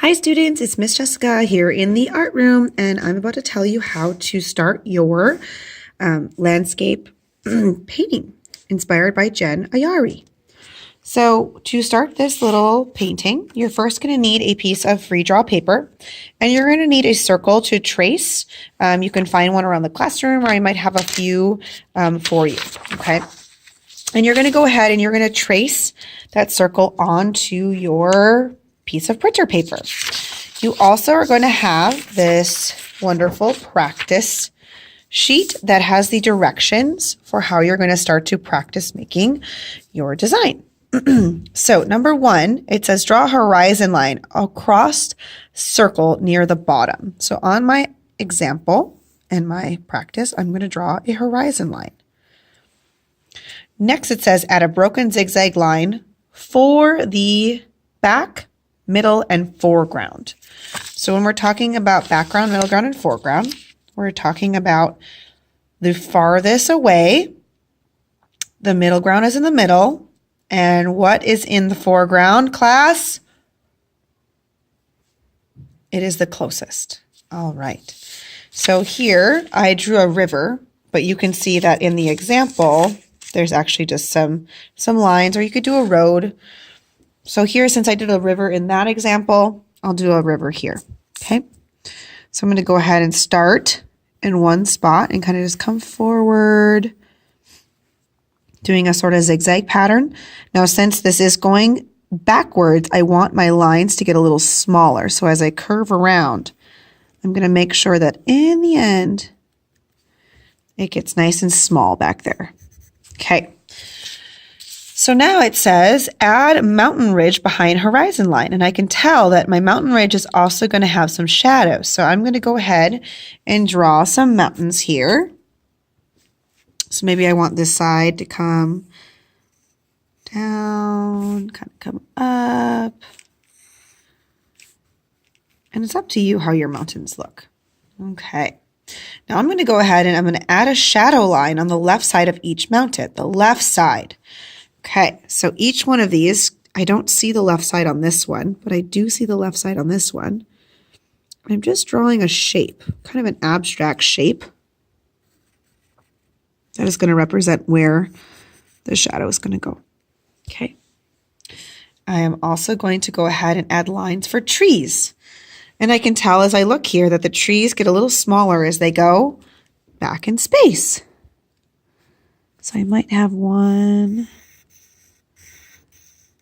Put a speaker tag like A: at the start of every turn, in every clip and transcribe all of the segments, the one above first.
A: Hi students, it's Miss Jessica here in the art room, and I'm about to tell you how to start your landscape painting inspired by Jen Ayari. So to start this little painting, you're first going to need a piece of free draw paper, and you're going to need a circle to trace. You can find one around the classroom, or I might have a few for you, okay? And you're going to go ahead and you're going to trace that circle onto your piece of printer paper. You also are going to have this wonderful practice sheet that has the directions for how you're going to start to practice making your design. So number one, it says draw a horizon line across circle near the bottom. So on my example and my practice, I'm going to draw a horizon line. Next, it says add a broken zigzag line for the back, middle, and foreground. So when we're talking about background, middle ground, and foreground, we're talking about the farthest away. The middle ground is in the middle. And what is in the foreground, class? It is the closest. All right. So here I drew a river, but you can see that in the example, there's actually just some lines, or you could do a road. So here, since I did a river in that example, I'll do a river here, okay? So I'm going to go ahead and start in one spot and kind of just come forward, doing a sort of zigzag pattern. Now, since this is going backwards, I want my lines to get a little smaller. So as I curve around, I'm going to make sure that in the end, it gets nice and small back there. Okay. So now it says add mountain ridge behind horizon line. And I can tell that my mountain ridge is also going to have some shadows. So I'm going to go ahead and draw some mountains here. So maybe I want this side to come down, kind of come up. And it's up to you how your mountains look. Okay. Now I'm going to go ahead and I'm going to add a shadow line on the left side of each mountain, the left side. Okay, so each one of these, I don't see the left side on this one, but I do see the left side on this one. I'm just drawing a shape, kind of an abstract shape that is going to represent where the shadow is going to go. Okay. I am also going to go ahead and add lines for trees. And I can tell as I look here that the trees get a little smaller as they go back in space. So I might have one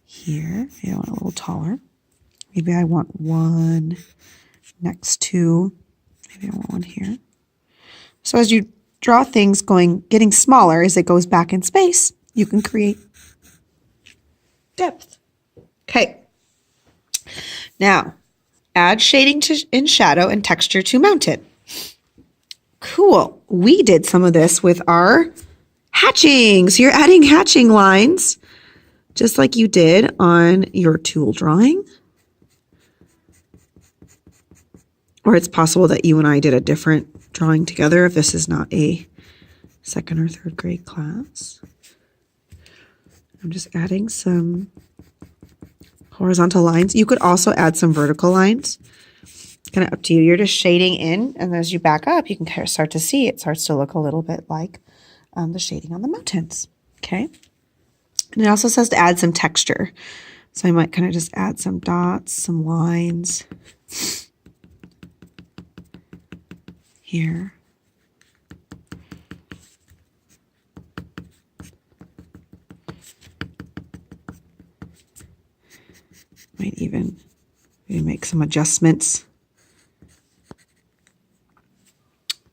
A: here. Maybe I want a little taller. Maybe I want one next to, maybe I want one here. So as you draw things getting smaller as it goes back in space, you can create depth. Okay. Now, add shading in shadow and texture to mountain. Cool. We did some of this with our hatching. So you're adding hatching lines just like you did on your tool drawing. Or it's possible that you and I did a different drawing together if this is not a second or third grade class. I'm just adding some horizontal lines. You could also add some vertical lines. Kind of up to you. You're just shading in, and as you back up, you can kind of start to see it starts to look a little bit like the shading on the mountains. Okay. And it also says to add some texture. So I might kind of just add some dots, some lines here. Might even maybe make some adjustments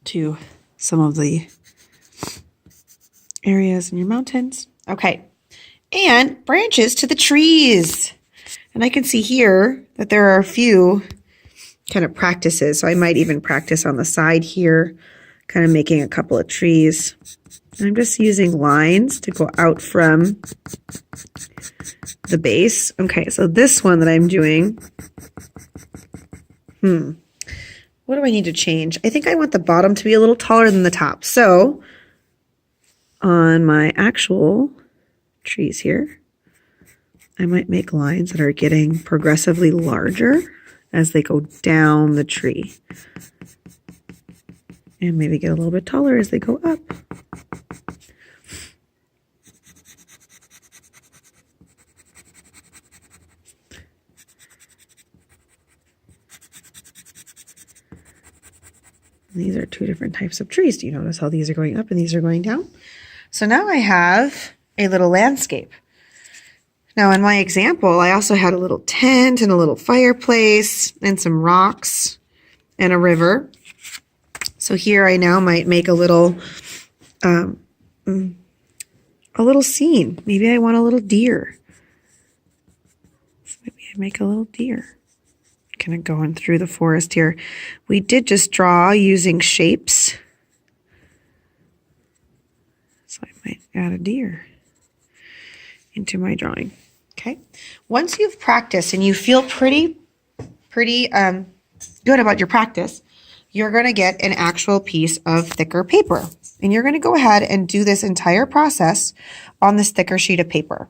A: to some of the areas in your mountains. Okay. And branches to the trees. And I can see here that there are a few kind of practices. So I might even practice on the side here, kind of making a couple of trees. And I'm just using lines to go out from the base. Okay, so this one that I'm doing, what do I need to change? I think I want the bottom to be a little taller than the top. So on my actual trees here, I might make lines that are getting progressively larger as they go down the tree. And maybe get a little bit taller as they go up. These are two different types of trees. Do you notice how these are going up and these are going down? So now I have a little landscape. Now in my example, I also had a little tent and a little fireplace and some rocks and a river. So here I now might make a little scene. Maybe I want a little deer. So maybe I make a little deer. Kind of going through the forest here. We did just draw using shapes. So I might add a deer into my drawing. Okay. Once you've practiced and you feel pretty good about your practice, you're going to get an actual piece of thicker paper. And you're going to go ahead and do this entire process on this thicker sheet of paper.